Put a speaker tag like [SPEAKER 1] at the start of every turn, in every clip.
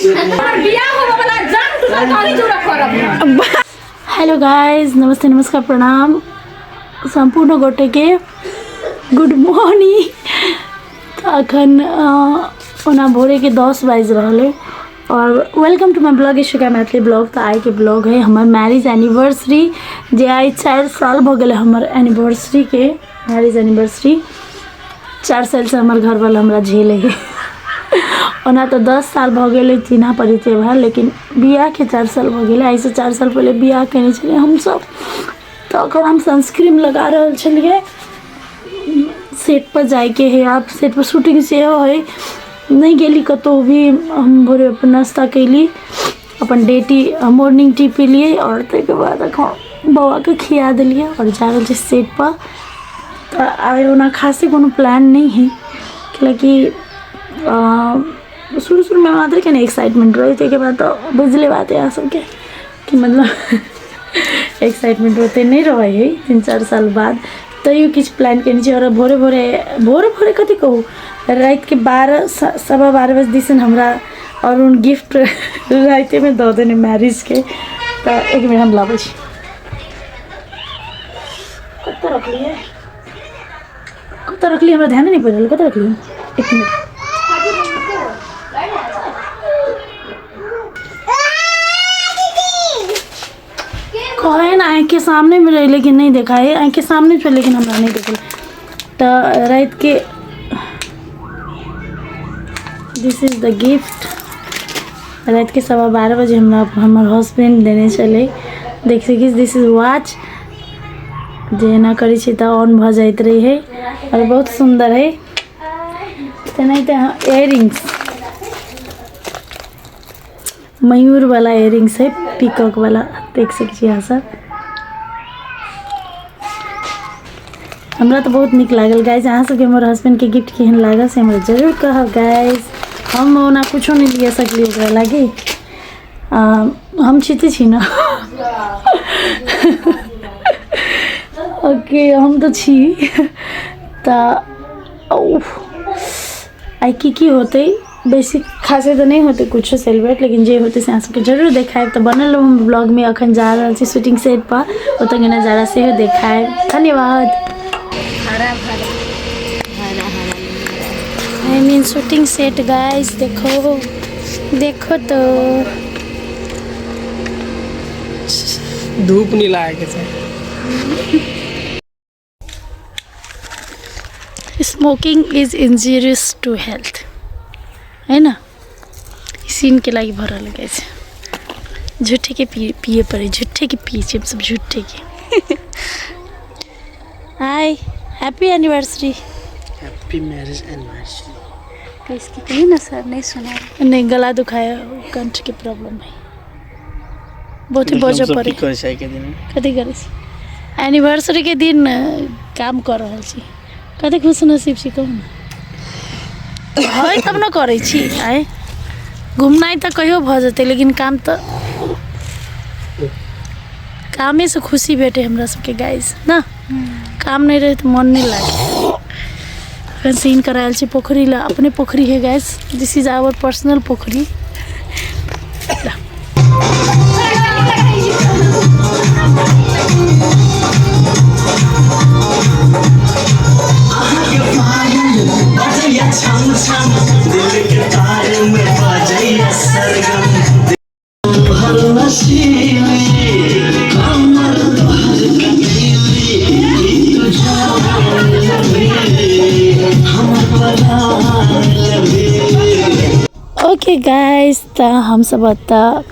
[SPEAKER 1] Hello guys, नमस्ते नमस्कार प्रणाम संपूर्ण गोटे के गुड मॉर्निंग। अखन ओना भोरे के 10 बज रहा और welcome to my blog Ishuka Maithili blog. तो आई के ब्लॉग है हमार मैरिज एनिवर्सरी, जे आई 4 साल भ गए हमार एनिवर्सरी के। मैरिज एनिवर्सरी 4 साल से हमार घर वाला हमरा झेले है। ओना तो 10 साल भ गए चिन्हा परिचय भर, लेकिन बियाह के 4 साल भ गए। ऐसे 4 साल पहले बियाह कने छलिए हम सब। तो अगर हम सनस्क्रीन लगा रहे छलिए, सेट पर जाके है, आप सेट पर शूटिंग से है नहीं गेली कतो भी। हम भोरे अपन नाश्ता कैली, अपन डेटी मॉर्निंग टी पी लिए और तक बाद बउआ के खिया दिलिए और जा रहे सेट पर। तो आए ओना खासे कोनो प्लान नहीं है, क्योंकि शुरू में मात्र के एक्साइटमेंट रही थे। के बाद तो बुझले बात है सबके कि मतलब एक्साइटमेंट होते नहीं रहे है 3-4 साल बाद। तैयो किछ प्लान करनी और भोरे भोरे कथी कहूँ, रात के 12-12:15 बजे दिसन हमरा और उन गिफ्ट रात में दो देने मैरिज के। तो एक मिनट हम लाबै छी, कत रखलिए हमरा ध्यान नहीं पड़ल, कत रखलिए। एक मिनट कहे ना आँख के सामने में रही, लेकिन नहीं देखा है। आँख के सामने पे लेकिन हमरा नहीं देखल। तो रात के दिस इज द गिफ्ट। रात के 12:15 बजे हमार हस्बैंड देने चले। देख सकी दिस इज वॉच, जे ना करी छी तो ऑन भ जाइत रही है और बहुत सुंदर है। तो नहीं तो इयरिंग्स, मयूर वाला इयरिंग्स है, पीकॉक वाला, देख सकते हैं सब। हमरा तो बहुत निक लागल गाइज। अहाँ सबके हमर हस्बैंड के गिफ्ट केहन लागल से हमरा जरूर कहब गाइज। हम ओना कुछो नहीं लिया सकली ओकरा लागी, हम छिते छी ना। ओके हम तो छी। तो आई की होते बेसिक खासे तो नहीं होते कुछ सेलिब्रेट, लेकिन जे होते से सबके जरूर देखाएब। तो बनल हम ब्लॉग में अखन जा रहा छी शूटिंग सेट पर, ओत के नजारा से देखाएब। धन्यवाद। I mean shooting set guys, देखो तो
[SPEAKER 2] धूप नहीं लागे से।
[SPEAKER 1] Smoking is injurious to health, है ना। सीन के लागी भरल गए झूठे के पिए पड़े, झूठे के पिए सब झूठे के। Hi, happy anniversary,
[SPEAKER 2] happy marriage anniversary.
[SPEAKER 1] इसकी कही ना सर, नहीं सुना। नहीं, गला दुखाया, कंठ की प्रॉब्लम है, बहुत ही बोझ पड़े। कथी करे एनिवर्सरी के दिन काम कर रहा छी, कते खुश नसीब छी कहू ना। है तब न करे छी। आए घूमना तो कहियो भ जते, लेकिन काम तो कामे से खुशी भेटे हमरा सबके गाइस ना। काम नहीं रहे तो मन नहीं लागे। सीन करायल छी पोखरी ला, अपने पोखरी है guys. This is our personal पोखरी। ओके गाइस, तो हम सब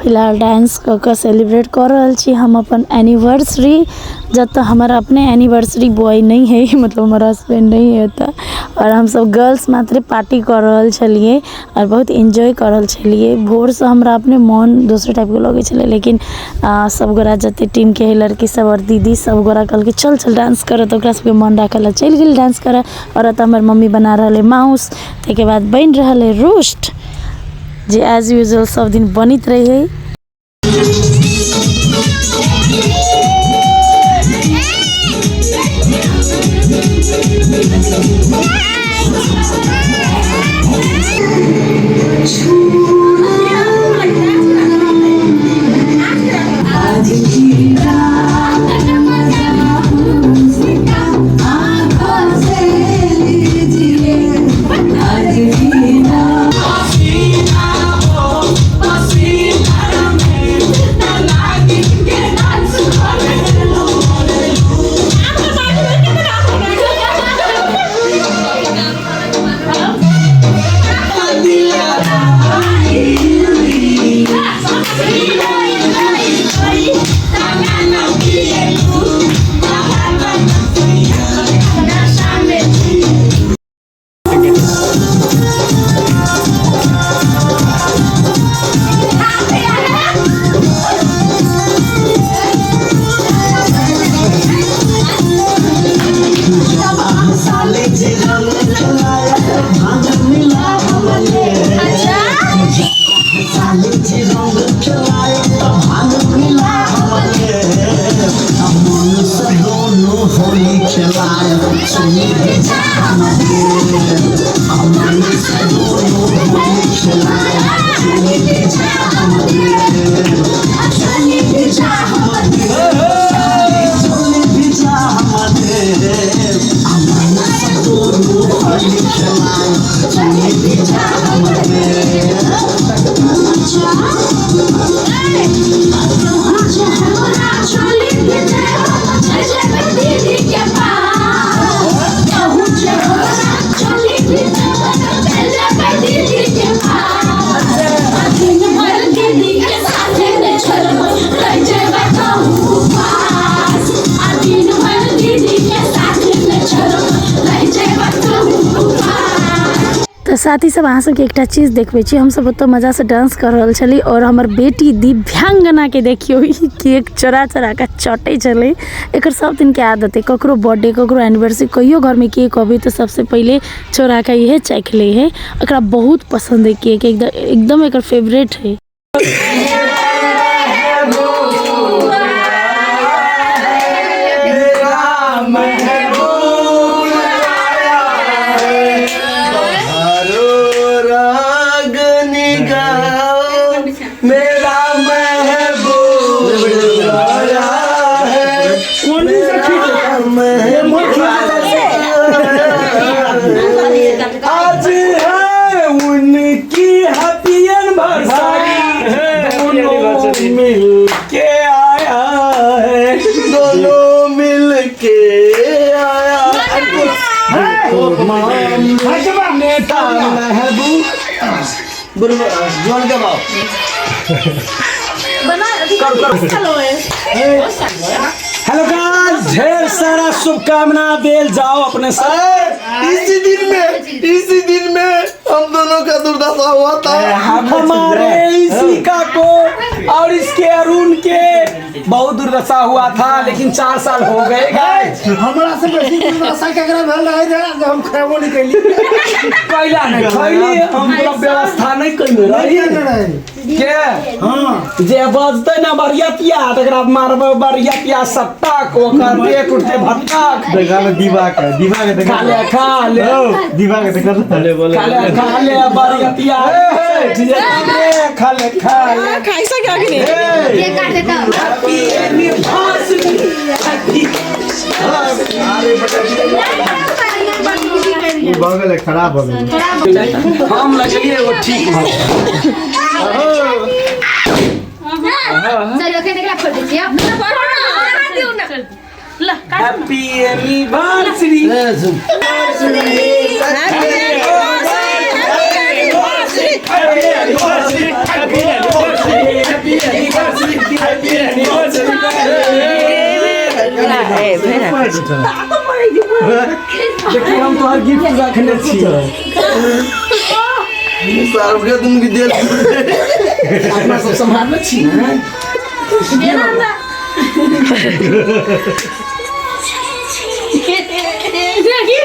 [SPEAKER 1] फिलहाल डांस कर सेलिब्रेट कर रहा छी हम अपन एनिवर्सरी। जब तक हमारा अपने एनिवर्सरी बॉय नहीं है, मतलब हमारा हस्बैंड नहीं है, तो और हम सब गर्ल्स मात्र पार्टी कर रहा छलिए और बहुत एंजॉय कर रहा छलिए। भोर से हमरा अपने मन दूसरे टाइप के लगे छले, लेकिन सब गोरा जते टीम के लड़की सब और दीदी सब गोरा कल के चल डांस कर, तो ओकरा सबके मन राखल चल गए डांस कर। और हमार मम्मी बना रहा माउस, के बाद बन रहा रोस्ट, जे एज यूजुअल सब दिन बनित रही है। तो साथ ही सब अहाँ सबके एकटा चीज देखबै छी, हम सब ओतऽ मजा से डांस कर रहल छली और हमर बेटी दिव्यांगना के देखियो ई केक चोरा चोरा के चटै छलै। एकर सब दिन के आदत है, ककरो बर्थडे ककरो एनिवर्सरी कहियो घर में केक अबै तो सबसे पहले चोरा के इहे चख ले है। एकरा बहुत पसंद है केक, एकदम एकर फेवरेट है।
[SPEAKER 3] आज है उनकी हैप्पी एनिवर्सरी, दोनों मिल के आया है, दोनों मिल के आया है। जोन के भाव हेलो गाइस, ढेर सारा शुभकामना देल जाओ अपने साथ।
[SPEAKER 4] इसी दिन में हम दोनों का दुर्दशा हुआ था।
[SPEAKER 3] हमारे इसी का को और इसके अरुण के बहुत दुर्दशा हुआ था, लेकिन 4 साल हो गए गाइस।
[SPEAKER 4] हमारा से बेसी दुर्दशा केकरा भेल रहे जे हम खैबो नहीं कैली।
[SPEAKER 3] कैला नहीं खैली, हम पूरा व्यवस्था नहीं कैले रही के। हां जे बजते ना बरियातिया तकरा मारबे बरियातिया सट्टाक ओकर पेट उठते भटकाक
[SPEAKER 4] देखा ले दीवा के देखा ले
[SPEAKER 3] खा ले
[SPEAKER 4] दीवा के देखा ले बोले
[SPEAKER 3] खा ले बरियातिया खा ले
[SPEAKER 5] खाइसा क्या कि नहीं
[SPEAKER 6] ये काट देता हूं।
[SPEAKER 3] Happy anniversary.
[SPEAKER 4] अरे बेटा बगल खराब हो गई।
[SPEAKER 3] हम लगलिए वो ठीक हो।
[SPEAKER 6] चलो के निकला फोड़ दीजिए।
[SPEAKER 3] Happy anniversary. देखिए हम तो हर गिफ्ट रखने छिए।
[SPEAKER 4] साहब के तुम की देल
[SPEAKER 3] अपना सब संभालने छी ना।
[SPEAKER 5] देखिए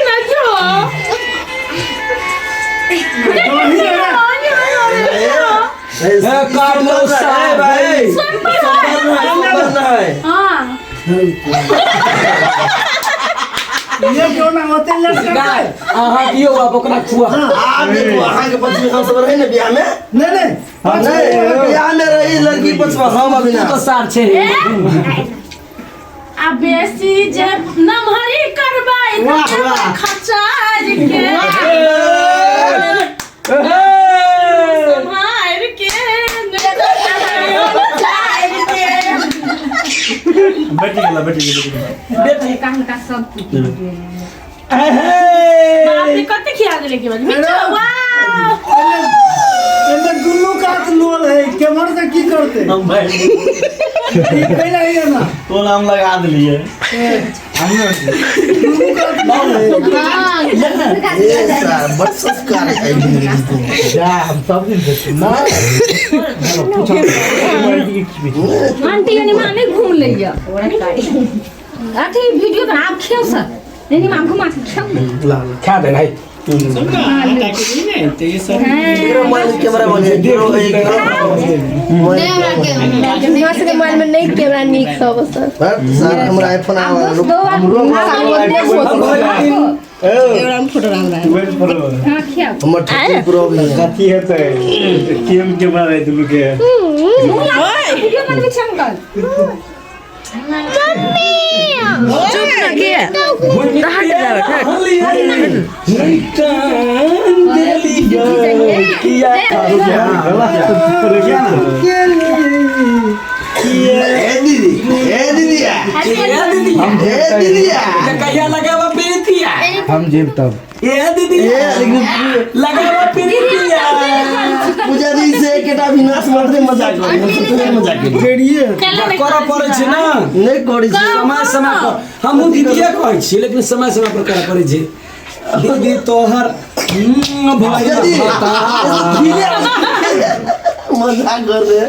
[SPEAKER 5] ना जो
[SPEAKER 3] कार्लो साहब है।
[SPEAKER 5] हां
[SPEAKER 4] ये क्यों ना होते लड़का
[SPEAKER 3] आहा दियो अब ओकरा खुआ।
[SPEAKER 4] आप देखो वहां के पक्ष में हम सब रहे ना ब्याह में। नहीं ब्याह में रही लड़की पक्ष में हम अभी ना
[SPEAKER 3] तो सार छे।
[SPEAKER 1] आ बेसी जे नमहरी करबै त खचार के संभार के
[SPEAKER 4] बेटी
[SPEAKER 6] कान का सब
[SPEAKER 1] बाप रे कते खिया देले के बाद मिठा वाह
[SPEAKER 4] एमे गुल्लू काट लोल है केमर से की करते हम भाई पहले ही ना तो नाम लगा दिए गुल्लू काट लोल है सर बट संस्कार है जा हम सब दिन देखते ना
[SPEAKER 6] आंटी ने माने घूम लिया अथी वीडियो बना आप खेल सर नहीं मां घुमा के खेल
[SPEAKER 3] खा दे नहीं
[SPEAKER 4] कैमरा बोले
[SPEAKER 5] मोबाइल में नहीं कैमरा निक सब
[SPEAKER 4] सर हमरा आईफोन
[SPEAKER 5] फोटो राम
[SPEAKER 6] हां खेल
[SPEAKER 4] हमर ठकी प्रॉब्लम
[SPEAKER 7] कथी हेतै केम कैमरा रहे दुनु के
[SPEAKER 6] वीडियो बनबै छै अंकल
[SPEAKER 5] चुप ना के हट
[SPEAKER 3] कहिया लगावा पीतिया
[SPEAKER 7] हम जेब तब
[SPEAKER 3] ए दीदी लगावा पीतिया
[SPEAKER 4] पूजा दी से केटा विनाश मारते मजाक करे मजाक करिए
[SPEAKER 3] करऽ पड़ै छै ना
[SPEAKER 4] नहीं करै छै
[SPEAKER 3] समय समय पर हमहु दीदिया कहै छी लेकिन समय समय पर करऽ पड़ै छै दीदी तोहर भाई
[SPEAKER 4] मजाक कर रहे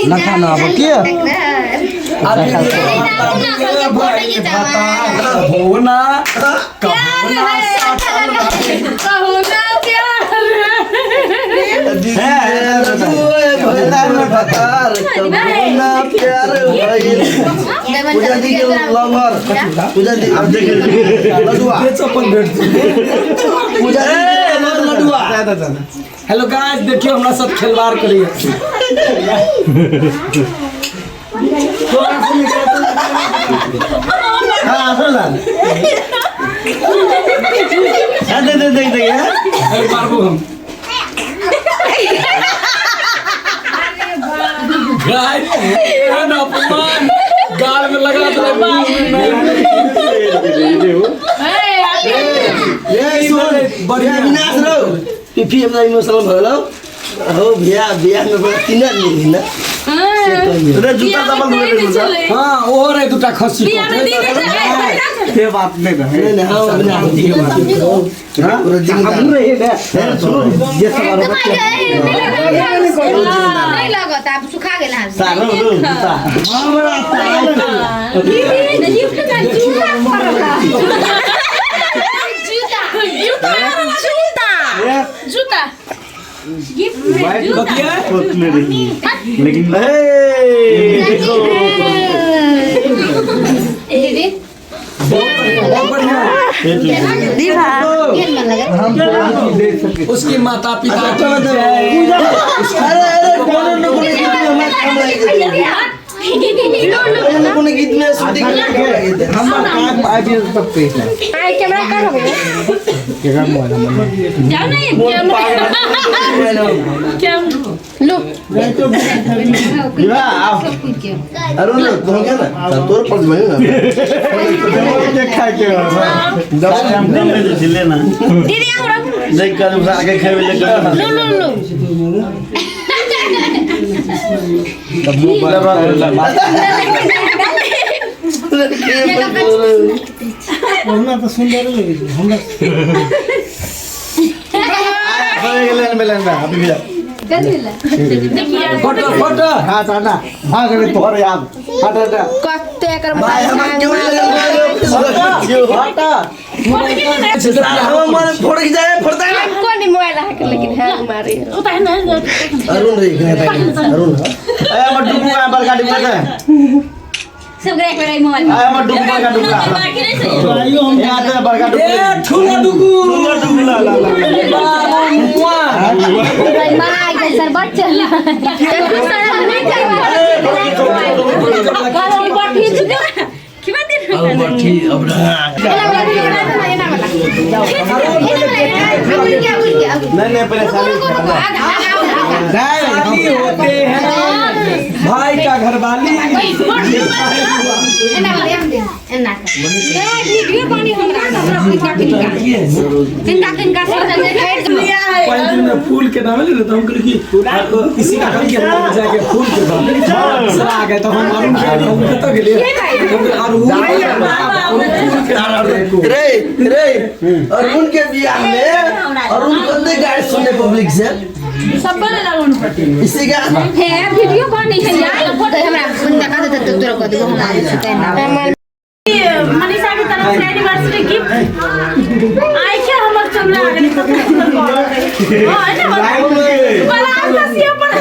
[SPEAKER 7] ना खाना अब क्या
[SPEAKER 3] होना
[SPEAKER 4] पूजा दी के लवर पूजा दी अब देख लडुआ
[SPEAKER 3] चप्पल भेट
[SPEAKER 4] पूजा दी लडुआ
[SPEAKER 3] हेलो गाइस देखियो हमरा साथ खिलवाड़ करिए
[SPEAKER 4] हां सुन देख
[SPEAKER 3] अरे मारबो हम गाइस ना अपमान गाल में लगा दे
[SPEAKER 4] बढ़िया विनाश रहो पीपी अपना इमोशनल भलो हो भैया भैया में बड़ा तीन नहीं ना रे जूता डबल ले
[SPEAKER 3] हां और है दुटा खसी
[SPEAKER 7] ये बात नहीं है
[SPEAKER 4] नहीं हां बना दिए हां पूरा दिन
[SPEAKER 3] हम रहे ना
[SPEAKER 4] सुनो ये सब
[SPEAKER 5] नहीं लगता आप सुखा गेला
[SPEAKER 4] सारो जूता
[SPEAKER 5] हमरा जूता
[SPEAKER 3] बतिया
[SPEAKER 7] लेकिन
[SPEAKER 5] दीदी
[SPEAKER 3] बहुत बढ़िया उसकी माता पिता
[SPEAKER 4] कोने गीत में शूटिंग
[SPEAKER 7] हम काम आज तक पे
[SPEAKER 5] कैमरा कर हो
[SPEAKER 7] क्या मोबाइल
[SPEAKER 6] जाओ नहीं क्या
[SPEAKER 5] लो
[SPEAKER 4] अरुण तुम क्या ना तोर पर भाई ना
[SPEAKER 7] देखा के जब हम काम में दिले ना
[SPEAKER 5] दीदी हमरा
[SPEAKER 4] देख कर आगे खेवे ले
[SPEAKER 5] लो लो लो
[SPEAKER 7] तब मोबाइल
[SPEAKER 4] हमरा तो सुंदर लगे हमरा अभी भी
[SPEAKER 3] फोटो फोटो
[SPEAKER 7] हां ना भाग रे तोर याद हट हट
[SPEAKER 5] कत्ते कर
[SPEAKER 4] भाई हम क्यों लगे
[SPEAKER 3] हटा
[SPEAKER 4] हम मन फोड़ के जाए फोड़ता है
[SPEAKER 5] कोन मोबाइल है लेकिन हैंग मारे
[SPEAKER 4] अरुण रे अरुण ए हम डुबू आ बलका डुबू का
[SPEAKER 6] सब ग्रे पर मोबाइल
[SPEAKER 4] आ हम डुबू का डुबू
[SPEAKER 6] बाकी नहीं सही
[SPEAKER 4] ए आते बलका डुबू
[SPEAKER 3] ए ठुला डुगु
[SPEAKER 4] ला
[SPEAKER 5] माय सर बच्चा
[SPEAKER 4] नहीं पहले
[SPEAKER 3] शादी होते हैं भाई का घरवाली पाँच दिन में फूल के नाम ले लेता हूँ कि किसी का घर के नाम जाके फूल के नाम आ गए तो हम अरुण तो के लिए
[SPEAKER 4] रे रे अरुण के बियाह में अरुण बंदे गाड़ी सुनने पब्लिक से
[SPEAKER 6] सब बने लागो
[SPEAKER 4] इसी का
[SPEAKER 6] है वीडियो बनी है यार
[SPEAKER 5] फोटो हमरा बंदा का देते तो तोरा को देबो हमरा
[SPEAKER 6] मनीषा की तरफ से एनिवर्सरी गिफ्ट आई क्या हमर चमला आगे हां है ना बड़ा हंसिया पड़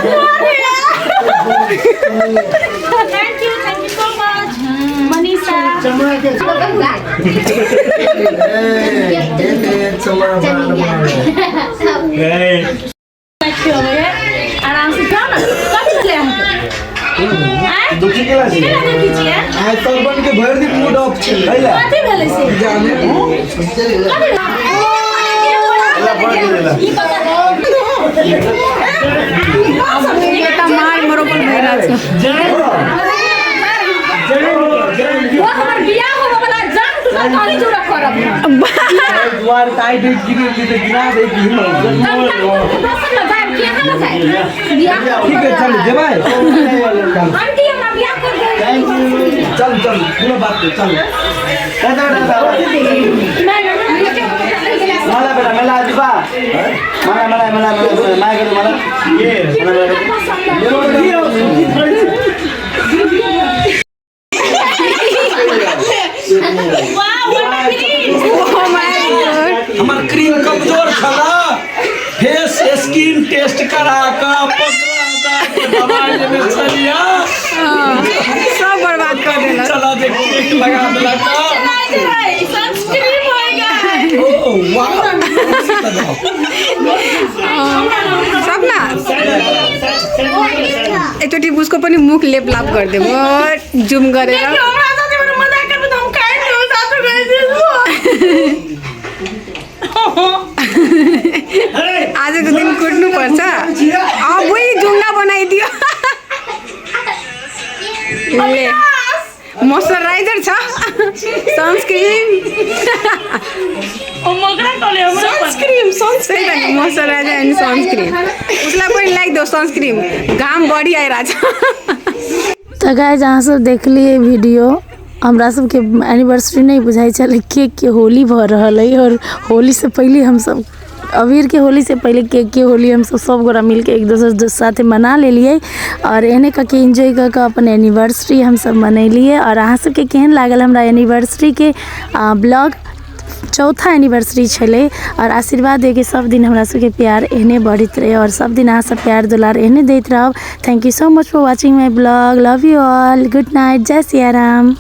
[SPEAKER 6] thank you so much Manisha आराम से जाओ ना कब चले हम
[SPEAKER 4] दुखी केला छी
[SPEAKER 3] आज तो बन के भर दिन मूड ऑफ चल रहा
[SPEAKER 6] कथी भेलै से
[SPEAKER 3] जाने
[SPEAKER 6] मार मरो पर भेरा छ वो हमर बियाह होबे वाला जान तू कहानी जुड़ा करब
[SPEAKER 3] द्वार टाइट गिरे तो गिरा दे की
[SPEAKER 6] ठीक
[SPEAKER 3] है चल जे भाई
[SPEAKER 6] आंटी हमरा बियाह कर दे
[SPEAKER 3] चल चल पूरा बात कर चल
[SPEAKER 4] मला बेटा मला आजीबा मला माय करे मला
[SPEAKER 3] हमार क्रीम कमजोर छला फेस स्किन टेस्ट करा का 15,000 के दवाई में चलिया
[SPEAKER 6] सब बर्बाद कर देला
[SPEAKER 3] चला देख केक लगा देला का
[SPEAKER 1] सनस्क्रीन होएगा
[SPEAKER 3] ओ वाह
[SPEAKER 6] सपना एकचोटि उसको पनि मुख लेपलाप गरिदिउँ हो जुम गरेर आजको दिन कुट्नुपर्छ अबुई जुङ्गा बनाइदियो ले मोइस्चराइजर छ सनस्क्रिन मोइस्चराइजर एन्ड सनस्क्रिन उसलाई पनि लगाइदियो सनस्क्रिन घाम बढी आइरहेछ
[SPEAKER 1] तो गाइस अहाँ सब देख लिए वीडियो हमरा सबके एनिवर्सरी नहीं बुझाई चल केक के होली भ रहल है और होली से पहले हम सब अबीर के होली से पहले केक के होली हम सब गोरा मिल के एक दूसरे साथ मना ले लिए और एने के एंजॉय कर अपन एनिवर्सरी हम सब मनैलिए। और अहाँ सबके केहन लागल हमरा एनिवर्सरी के ब्लॉग चौथा एनिवर्सरी छले और आशीर्वाद दे के सब दिन हमरा सबके प्यार एहने बढ़ित रहे और सब दिन अहाँ सब प्यार दुलार एहने दैत रहब। Thank you so much for watching my blog. Love you all. Good night. जय सिया राम।